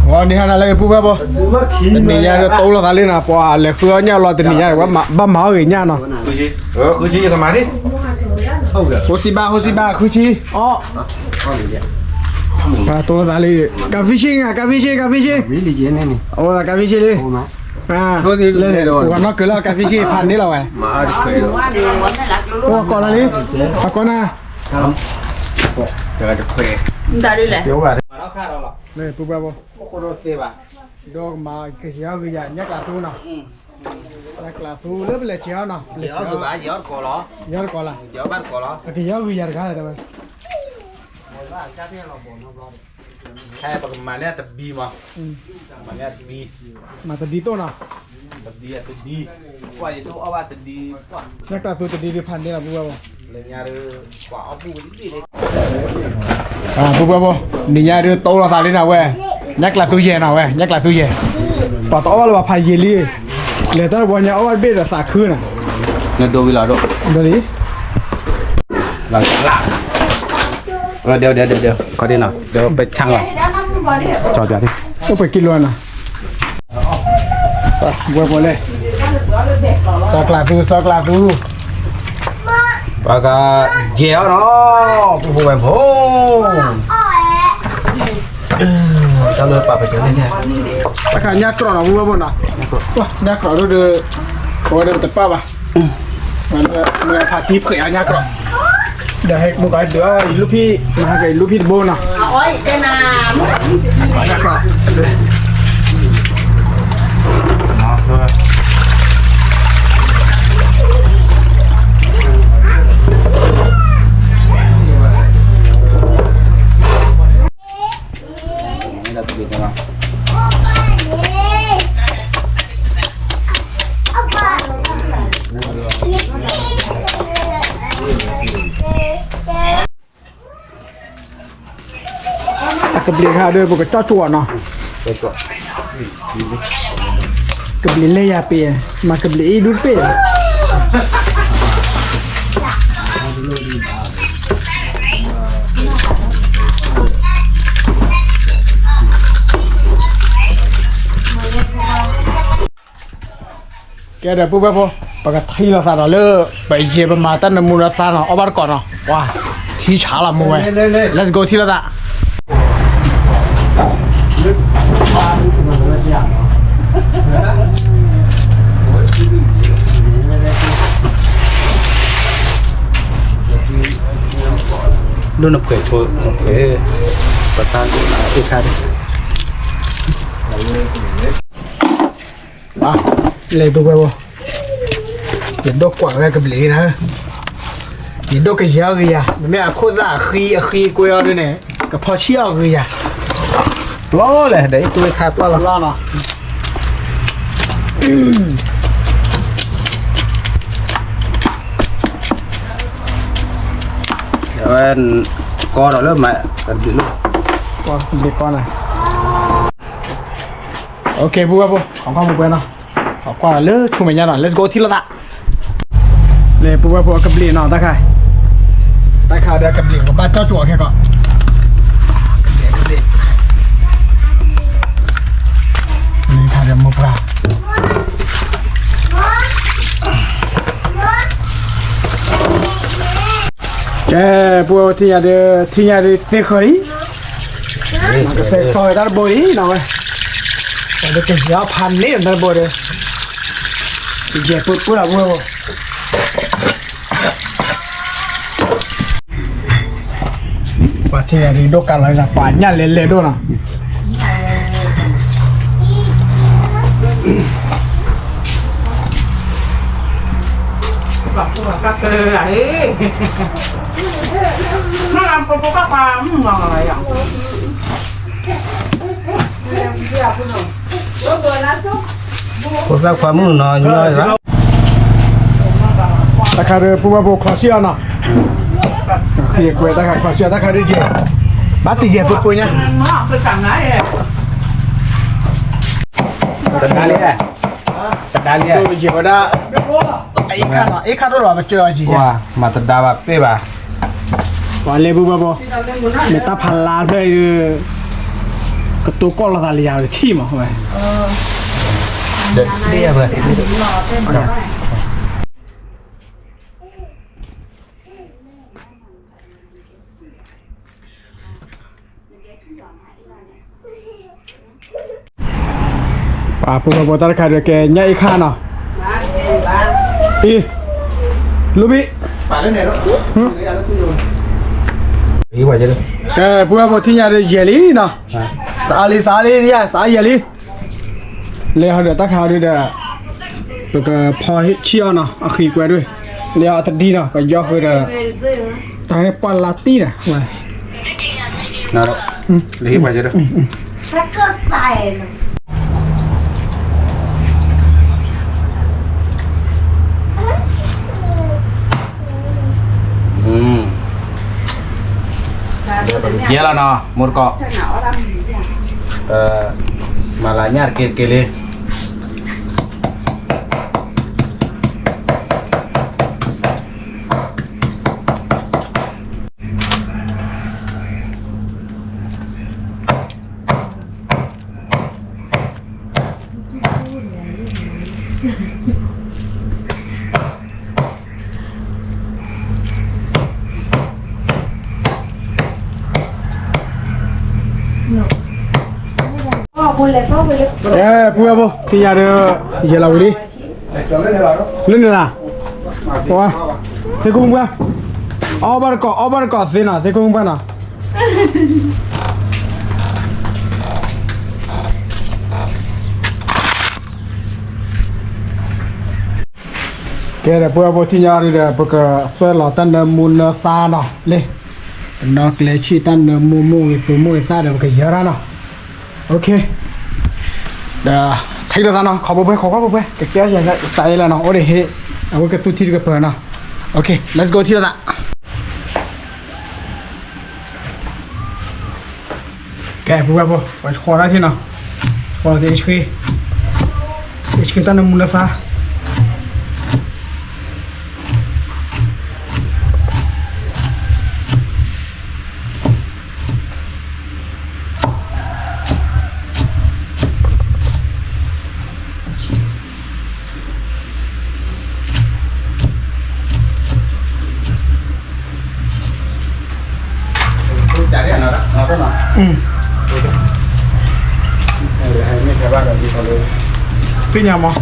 哇，你看那个不不不，你家这兜了他哩呢，哇，来喝尿了，这你家我把毛给尿呢。回去干嘛的？呼吸吧，呼吸吧，呼吸。哦。啊，兜了他哩，干飞行啊，干飞行，干飞行。没理解呢你。我干飞行哩。啊，我那个了，干飞行盘的了喂。妈的亏了。我搞了哩，啊搞呢。这个就亏。哪里来？有吧？马上看到了。来，不不不。我都对吧？đó mà cái giáo cái nhà nhắc là tu nào nhắc là tu lớp là chéo nào Giáo từ bả giáo cổ ló. giáo có là Giáo bắt cổ ló. cái giáo cái nhà cái này thôi Hai bậc mà nè tập bi mà. Mà nè tập bi. mà tadi tu nào Tập bi. Qua gì tu ở tập bi. nhắc là tu tadi đi pan đi là bu Lên nhà đưa quả ốc bu gì đấy. à bu đi nhà đưa tu là sao đi nào vậy nhắc là tu về nào vậy nhắc là tu về bảo tao là phải về đi để tao bảo nhà ở bên là xả khứ nè Nó đâu là đâu. đó đi Là đều có đi nào đều bị chăng rồi cho đi có phải kilo nè bu lên sạc là tu và cái dẻo nó phụ về phố tao lừa bà phải trở lên nha ta khai nhắc rõ nào bu nào nhắc rõ rồi được có được tập ba mình phải tiếp khởi nhắc rõ để hết một cái đứa lúc khi mà cái lúc khi bô nào Ôi, cái nào? nhắc rõ nó thôi cái bì ha đưa một cái cho chuột nào cái bì lấy ya bì mà cái bì đút bì cái này bố bố bà thấy là sao đó lỡ bây giờ bà mà tân là mua là sao nào ở bắt còn nào wow thi trả là mua này let's go thi là đã luôn là phải thôi cái bát tan cái khai à lấy đồ bố nhìn đồ quảng ra cái bì nữa nhìn đồ cái gì à mẹ khô ra khi quay ở đây này cái phao chia ở cái gì lo là đấy tôi khai lo là lo nào rồi co đó lớp mẹ cần gì lúc con này ok bu không có một bên nào họ qua là lỡ chung mình nhau rồi let's go thi là đã lấy bu cái bì nào ta khai đây cái bì của ba cho chuột kia con này khai được một ra cái bu thì nhà đi xe khởi cái xe soi đó bồi đi nào vậy để cái giá pan lên đó bồi đấy cái giá bút là bu và thì nhà đi đâu cả lại là phải nhà lên đâu nào Các cái đấy nó làm có các bà ngon này à có ra khóa mưa nó như này đó ta khai được bu khó xíu nào khi quay ta khai khó xíu ta khai được gì bắt thì gì bu nhá nó cái cẳng này Tật đá liền tôi chỉ có đã ít khát rồi mà chưa gì wow mà tật đá bà và lên bu người ta phàn lá thôi ก็ตัวก้อนละตาเลียเลยที่มาเข้าไป เด็ดเรียบเลย ป่าพูดมาบอกตาขาดแกใหญ่ข้าเนาะอีลูบิ ป่าเล่นไหนแล้วอีกว่าจะได้ พูดมาบอกที่ยาเยลีเนาะสาลีเนี่ยสาเยลีเลยเขาเดือดตาขาดด้วยเด้อแล้วก็พอเชี่ยวเนาะเอาขี้กล้วยด้วยเลี้ยวตัดดีเนาะก็ย่อคือเด้อตายในปอนลาตีน่ะมา น่ารักเลยอีกว่าจะได้ ถ้าเกิดตายนะ เยอะแล้วเนาะหมดเกาะมาลาญาติเกลเลยพ่อพูดเลยพ่อพูดเลย พูดมาบอกที่ยาเดือเยลาวิลีเล่นอะไรว้าเทกุ้งปะเอาบาร์กอสินะเทกุ้งปะนะแกเดี๋ยวพูดมาบอกที่ยาเดือพวกเสือหล่อตันเดมูนซาเนาะเลยนอกเลยชีตันเดมูตัวมูซาเดี๋ยวพวกเยอะเนาะโอเคเดี๋ยวทิ้งเดี๋ยวนะขอบอกไปแกยังไงใส่แล้วเนาะโอ้เดี๋ยวเฮ้เอาไว้กับตู้ที่กับเพื่อนเนาะโอเค let's go ที่ละแกพูดไปขอได้ที่เนาะขอที่ HK ตั้งน้ำมูลฟ้าจ่ายได้หน่อยละเอาไปหน่อยเดี๋ยวให้ไม่ใช่ว่ากันที่เขาเลย เป็นยังมั้ง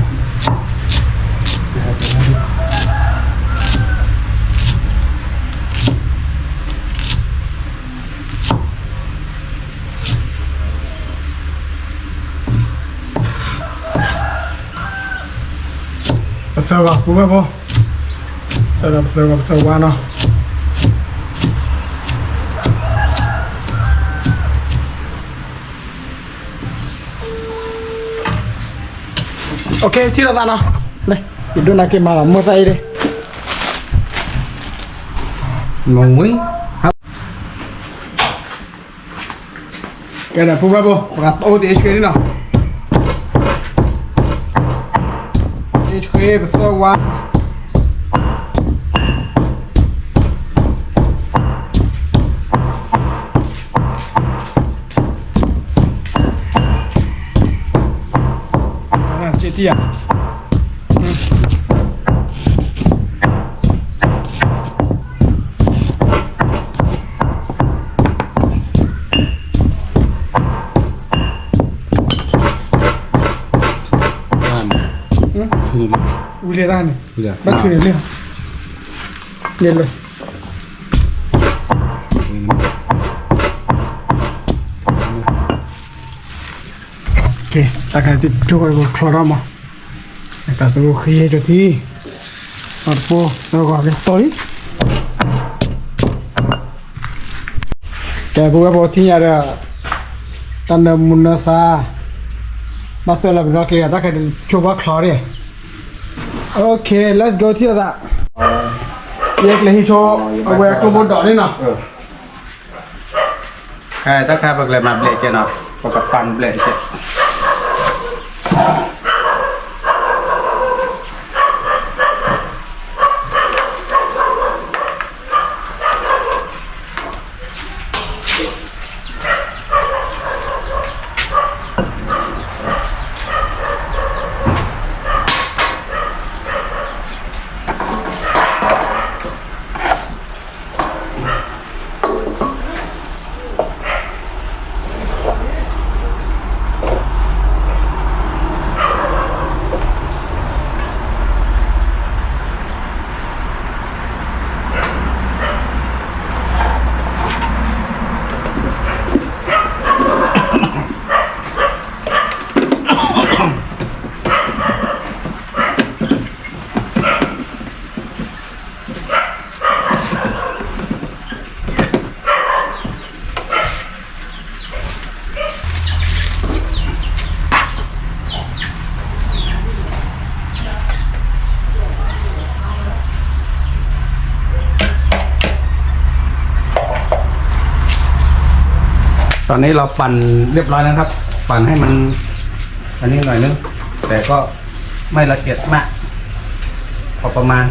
เสิร์ฟอ่ะพูดไปบ่เสิร์ฟว่าเนาะโอเคที่เราตาเนาะเลยดูนักเก็บมาละมือใส่ดิ งงมั้ย แกน่ะพูดไปบ่ประกาศโอ้ดิHKนี่เนาะ HK เป็นเสิร์ฟว่าเจตี้อ่ะวิเลด้านนี่บ้านช่วยเนี่ยเย็นเลยโอเคตาการติดช่วยกูคลอร์มาแต่ตัวขี้จะที่อัดโป้แล้วก็เก็บตัวนี้แกพูดว่าที่ยาเดตันเดมุนซามาเสร็จแล้วก็เคลียร์ตาการช่วยว่าคลอร์เนี่ยโอเค let's go ที่ละเรียกเลยที่โชว์เอาไว้ตัวบนดอกนี่เนาะ ใครถ้าใครบอกเลยมาเบลเจเนาะปกติปันเบลเจ อนนี้เราปั่นเรียบร้อยแล้วครับ ปั่นให้มันอันนี้หน่อยนึงแต่ก็ไม่ละเอียดมากพอประมาณ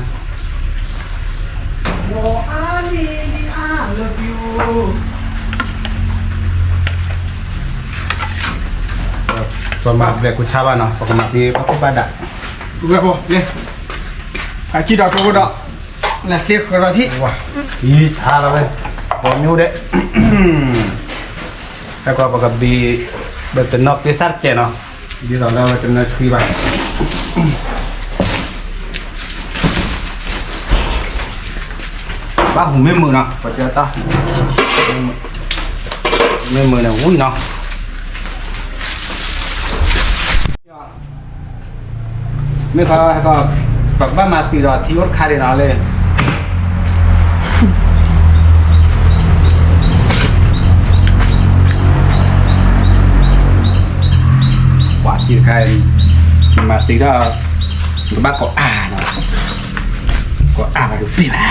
ประมาณเรียกกุชาบาเนาะประมาณที่เขาบ้านดัก Gue apa? Ni. Haji dah tu dah. Nasi kerana ti. ว้าอีทาแล้วเว้ยพอมิวเด้ แล้วก็ปกติเบ็ดนอกที่สัตว์เจเนาะดีต่อแล้วจะน่าคุยบ้างบ้าหูไม่มือเนาะปัจจัยต่อไม่มือเนี่ยอุ้ยเนาะไม่เขาให้ก็แบบว่ามาตีรอที่รถคาร์ดินาเลยว่าที่ใครมาซีก็บ้าก็เนาะก็มาดูปีบ้า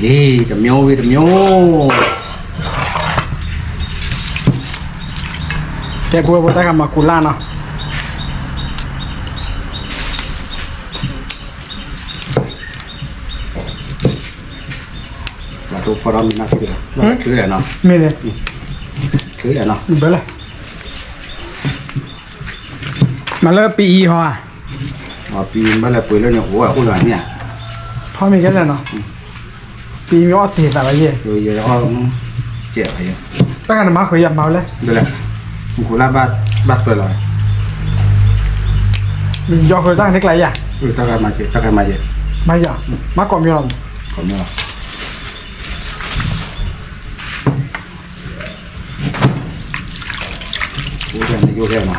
ดีจะมีโอวิจะมีโอ Kayak buat kan makulan lah. Lalu koran nak kiri, kiri ya no, Mene. kiri ya no. Boleh. Malah PE hoa. Tapi malah pulau ni, wah pulau ni ah. พ่อมีแค่นั้นเนาะปีมีออสเตรเลียอะไรเงี้ย Rồi giờ họ trẻ vậy. ตั้งแต่มาเคยยับเมาเลย Đây là, cũng là bát tuổi rồi. มันยอเคยตั้งเล็กไรอ่ะ Tao cái mà chị. ไม่ยอมาก่อนมีหรอ Còn nữa. Ủa cái này vô cái mà.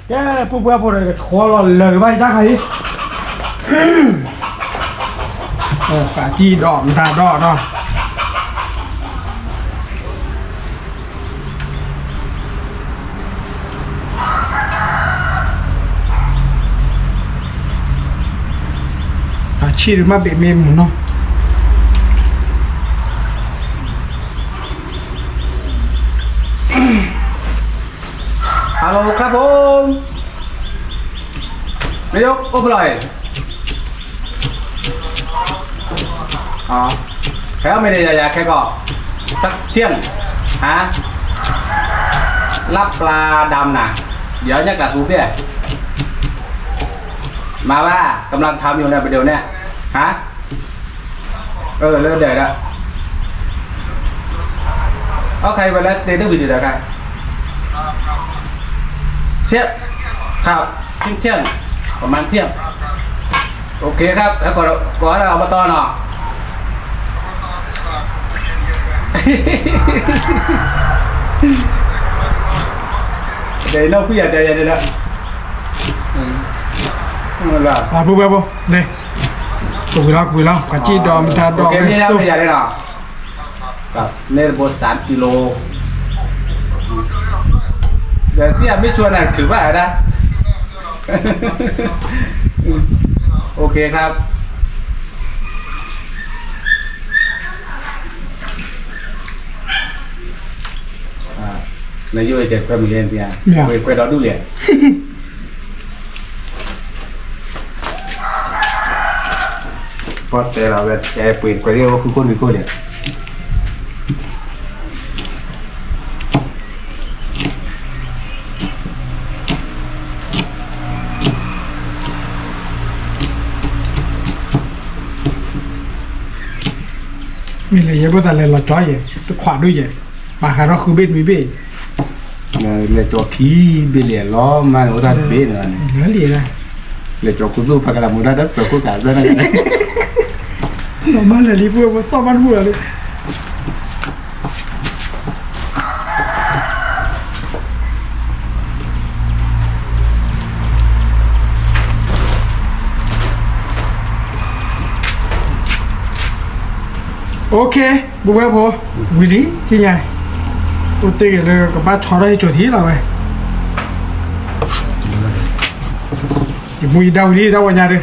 แกปุ๊บปุ๊บปุ๊บเลยขอรอเลยไปจ้าใครปาจีดอกมันตาดอกเนาะปาชีหรือมาเบะเมมเนาะฮัลโหลครับผมนายกโอ้ปล่อยอ๋อแค่ไม่ได้อยากแค่ก็สักเที่ยงฮะรับปลาดำนะเดี๋ยวจะกลับทูเนี่ยมาว่ากำลังทำอยู่ในประเดี๋ยวเนี่ยฮะเริ่มเดือดแล้วโอเคไปแล้วเดี๋ยวต้องวิดีโอกันเที่ยงครับเที่ยงประมาณเที่ยงโอเคครับแล้วก่อนเราเอามาต่อเนาะเดี๋ยวน้องผู้ใหญ่ใจเย็นเลยนะปุ๊บปุ๊บปุ๊บเลยคุยแล้วปาจีดอกมันตาด โอ อก เคพี่นะผู้ใหญ่เลยเนาะกับเนรโบ3 กิโลเดี๋ยวเสียไม่ชวนนะถือว่านะโอเคครับนายยุ่ยเจ็บก็มีเรื่องที่ไปรอดูเลยเพราะแต่เราแบบใจเปลี่ยนไปเรียกว่าคือคนมีคนเนี่ยมีอะไรเยอะแต่เลยเราจ้อยตัวขวาด้วยเยอะปากคาร์คือเบ็ดมีเบ็ด le toki bile lo ma no da be na เหลือเหลียนะ le toku zu pa kala muda da toku ka da na เรามาเลยรีบพูดต่อมันหัวเลยโอเคบุกไปพอวิลลี่ที่ไง我这个那个把炒到一主题了喂，你不一道理在我家的。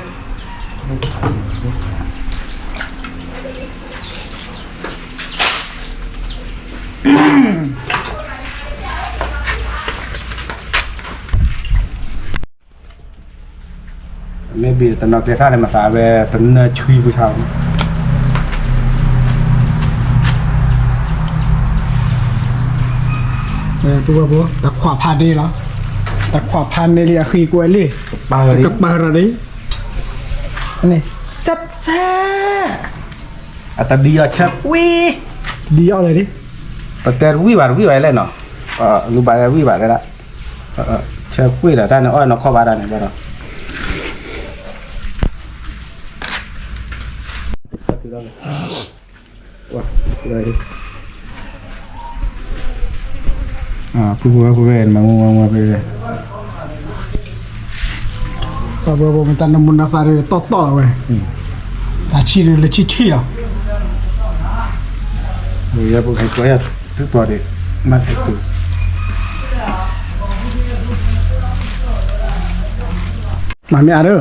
maybe ตอนนั้นเกษาเนี่ยมาสาเวตอนนั้นชุยกูชาวตัวบัวตะขวาพันนี่เหรอตะขวาพันนี่เรียขี้กวยเลย บางเลย กับมาอะไรนี่ซับแซ่ อัตดีอ่ะชับวิ ดีเอาเลยดิ แต่วิบาเลยเนาะรู้บาวิบาเลยละชับวิละแต่เนี่ยอ้อยเนาะข้อบาได้เนี่ยบ้าเนาะว้าเลยดิผู้เห็นมาไปเลย บัวมันจะนำมุนนาซาเรต่อเว้ยแต่ชีเรเลยชีอ่ะ ya bu hay ko ya tu to de ma tu มาไม่อาเด้อ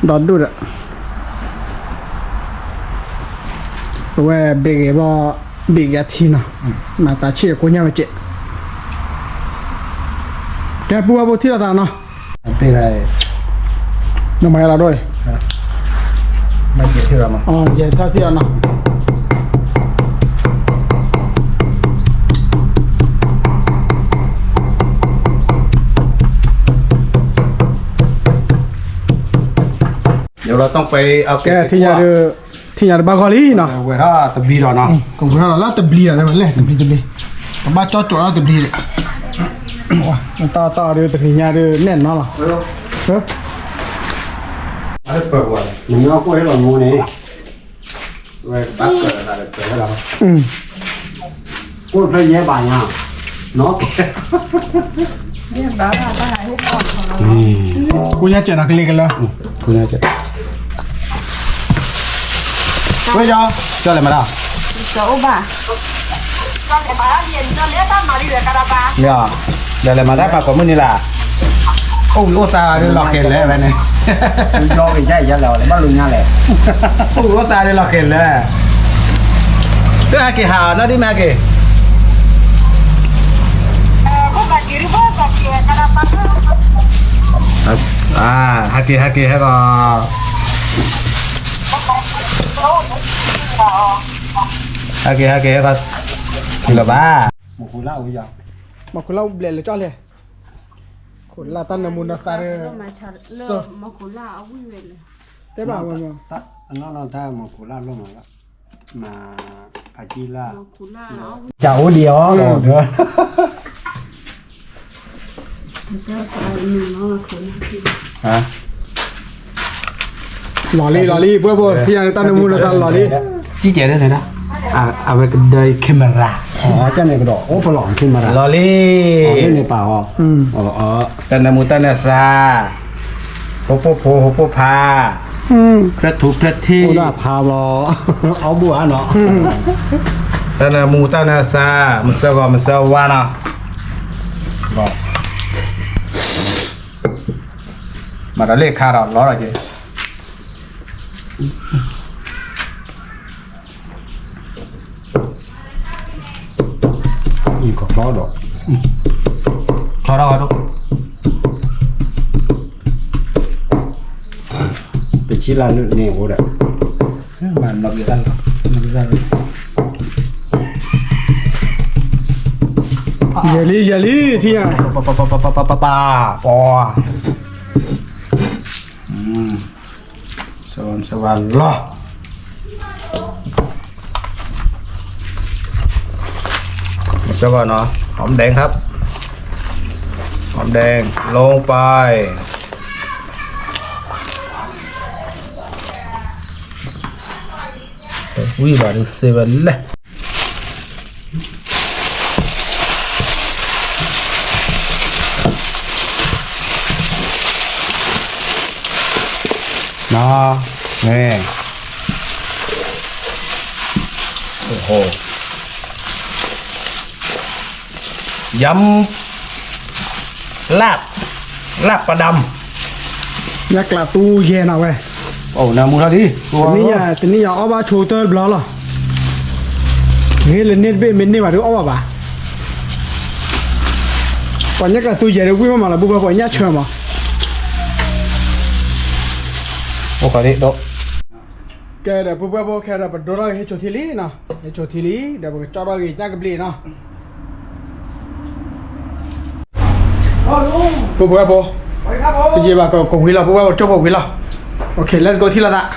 ดอดดูดอ่ะตัวเบรกบอเบรกยาทีน่ะมาตาเชี่ยกูเนี่ยมาเจ๊แกปัวที่ละตาเนาะ pe lai น้องมาเราด้วย ma ke thira ma อ๋อเดี๋ยวถ้าที่ละเนาะเดี๋ยวเราต้องไปเอา แกที่ยาเดือบากอลีเนาะ เวลาตะบีเราเนาะ ก็เวลาเราตะบลีอะไรมันเลยตะบลีแต่บ้าจ่อเราตะบลีเลยว้ามันต่อเดือตะกี้ยาเดือแน่นเนาะหรอเออ อะไรเปิดวะ mình nó có cái lò ngu này เว้ยบักเกิดอะไรเปิดให้เรา có phải dễ bài nha nó กูอยากเจอนักเรียนกันแล้ว คุณน่าจะเฮ้ยจ้าเจ้าอะไรมาล่ะ chỗ bà cho để bà điền cho lẽ tao mà đi về Caraba เนี่ยเดี๋ยวอะไรมาได้ปากกว่ามื้อนี่ล่ะโอ้โหตาเดี๋ยวหลอกเห็นแล้วไปเนี่ย tôi cho cái dây ra lò để bắt luôn nha lẹ โอ้โหตาเดี๋ยวหลอกเห็นแล้วตัวอาเกหาเนาะดิแม่เก không là chỉ đi vớt là chỉ Caraba ฮาเกให้ก็ฮาเกให้ก็คือละบ้า một củ lao bây giờ มาคุณเล่าเบลเลยจ้าเลยคุณลาตันนามุนาซาเร mà chờ lơ mà khổ là ông quy về ได้ป่าวมึง ta nó ta một củ lao luôn mà phải chi la khổ là nó cháu điều rồi nữa เจ้าสาวหนึ่งน้องมาขน ฮะ หล่อลี่เพื่อที่ยาตันนามุนาซาหล่อลี่ จี้เจ๋ได้เลยนะเอาไว้กับได้แคมรา cho này cái đỏ ốp vào lỏngขึ้นมา ลอลี่ cái này bảoตันนามูตันนาซาโฮโปพาพระทุพระที่ ô đã phao lò áo bùa nó ตันนามูตันนาซามุสกอมุสวานะบอกมาดาเลขคาร์ล้ออะไรเจ๊ nhìn có đó đó คาร์อะไร bị chi la nữa nè ô đấy มันเราอยู่ด้านอย่าลี่ที่ยา ปอสวรรค์ล้อเจ้าก่อนเนาะหอมแดงครับหอมแดงลงไปวิบาร์เซเว่นเลยเนาะนี่โอ้โห ยำลาบปลาด nhắc là tu về nào vậy ำโอ้นามูเท่าที่ tình nhà ở ba chỗ tôi bla lo nghe lên nét về mình đi mà được ở bà còn nhắc là tôi về được quý mà là bố bà nhắc chưa mà โอ้ขอดิโด cái đó bố bà cái đó bắt đầu là cái chỗ thị lý nè cái chỗ thị lý để bố cho ra cái nhắc cái bì nè bố tôi chỉ bảo cùng quý là bố bà cho cùng quý là ok let's go thị là đã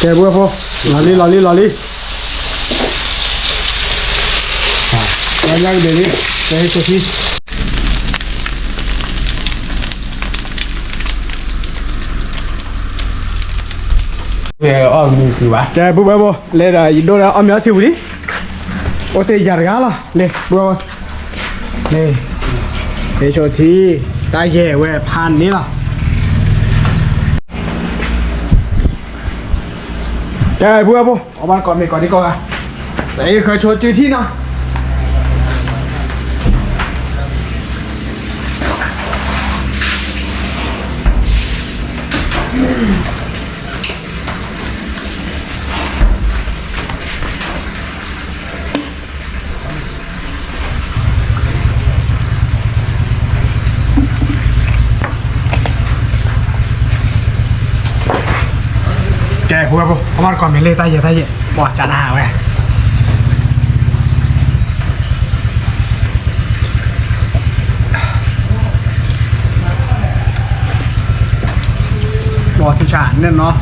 cái bố bà lò li nhắc để đi cái chỗ thị về miคือวะ cái bố bà lên là đồ là âm nhớ thiếu đi ô tê giặt gà là lên bố bà lên cái chỗ thị ta về về pan ní là cái bố bà ở ban còn đi con à đấy khởi chỗ tiêu thị nào cái bố bà ở ban còn mình lên tay vậy bỏ chả nào vậy bỏ thủy sản nên nó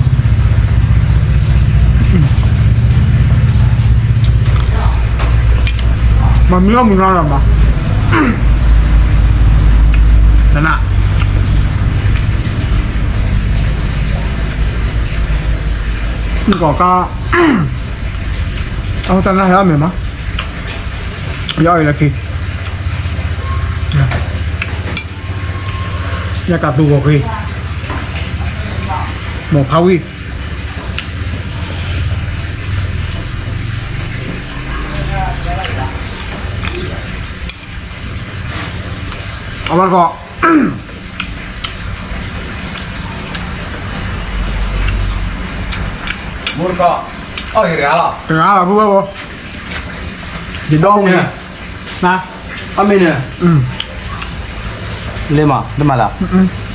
mà miếng mình ngon lắm mà đây nè có cả ông ta nói hết mình mà rồi là kì nhà cả tù của kì một phao kì ông ăn gọ muốn có cái gà lọ cái gà là bố gì đâu nè nè ở bên nè lên mà là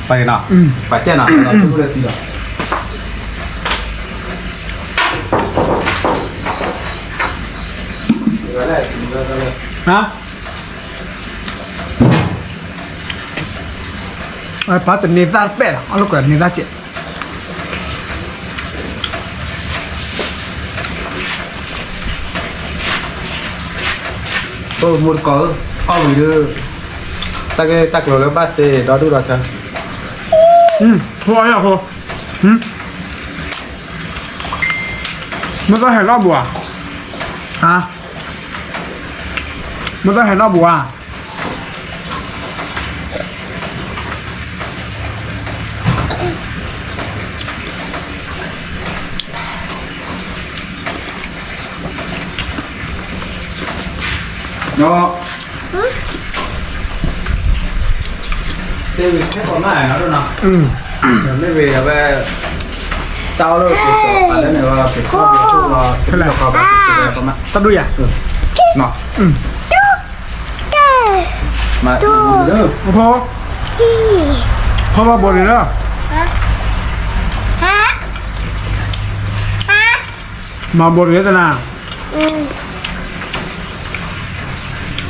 phải nào phải trên nào là chúng tôi đi rồi hả bắt từ nền ra bẹt à lúc nền ra chuyện muốn có người đưa ta rồi nó bắt xe đó đủ rồi sao thôi à thôi mới có hẹn lo bùa hả mới có hẹn lo bùa à nó tiêu cái con này nó đâu nào nó về tao đâu cái này là cái thế là tao đuôi à nó mà nữaพ่อมาบ่นเลยเด้อมาบ่นเลยตะนะ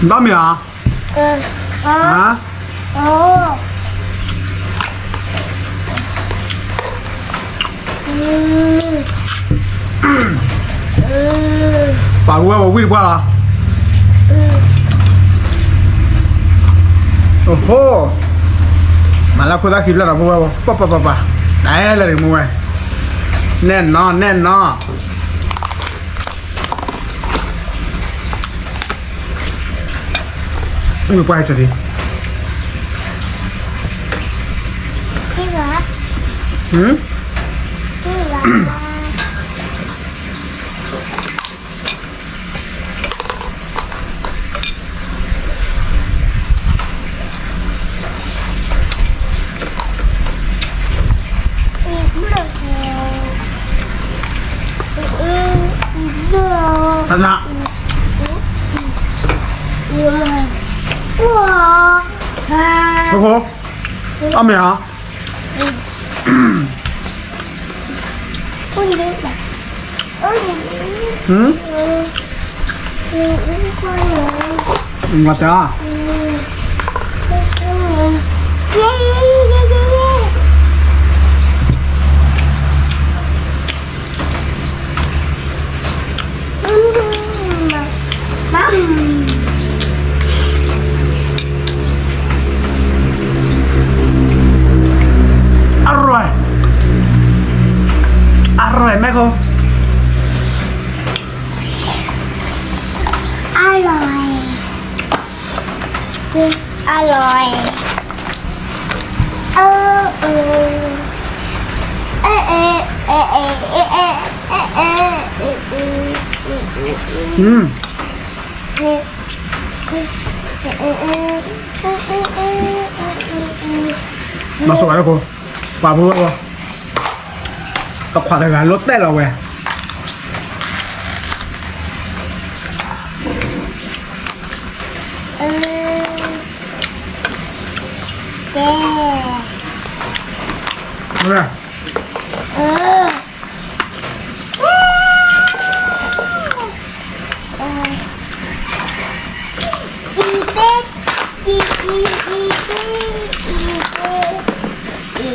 đó mày à hả bà qua bà qua là oh mà là cô ta kịp là mua pa đấy là để mua nên nó ui quay cho đi 那，老婆，阿美啊，嗯，我的啊，อร่อย อร่อยไหมคุณ อร่อยอร่อยเออเออเออเออเออเออเออเออเออ อืม มาสวยแล้วกูป่าพูดว่ากับขวานงานรถเต้นเราเว้ย เออแก นี่ไง เอออีเป็ดอีเป็ดอีเป็ดอี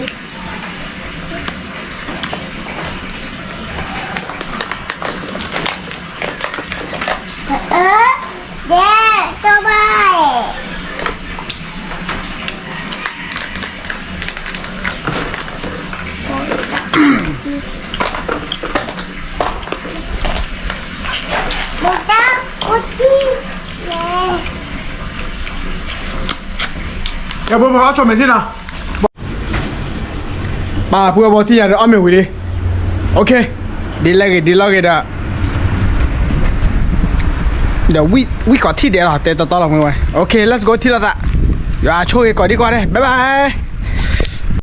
เออเด็กตัวไป Buka kucing. เดี๋ยวผมขอชมไปที่นะป่าเพื่อบอกที่อยากจะอ้อมอยู่ดีโอเคดีแล้วกันเดี๋ยววิก่อนที่เดี๋ยวเราเตะต่อหลังมือไว้โอเค let's go ที่เราจะอย่าโชว์ก่อนดีกว่าเลยบ๊ายบาย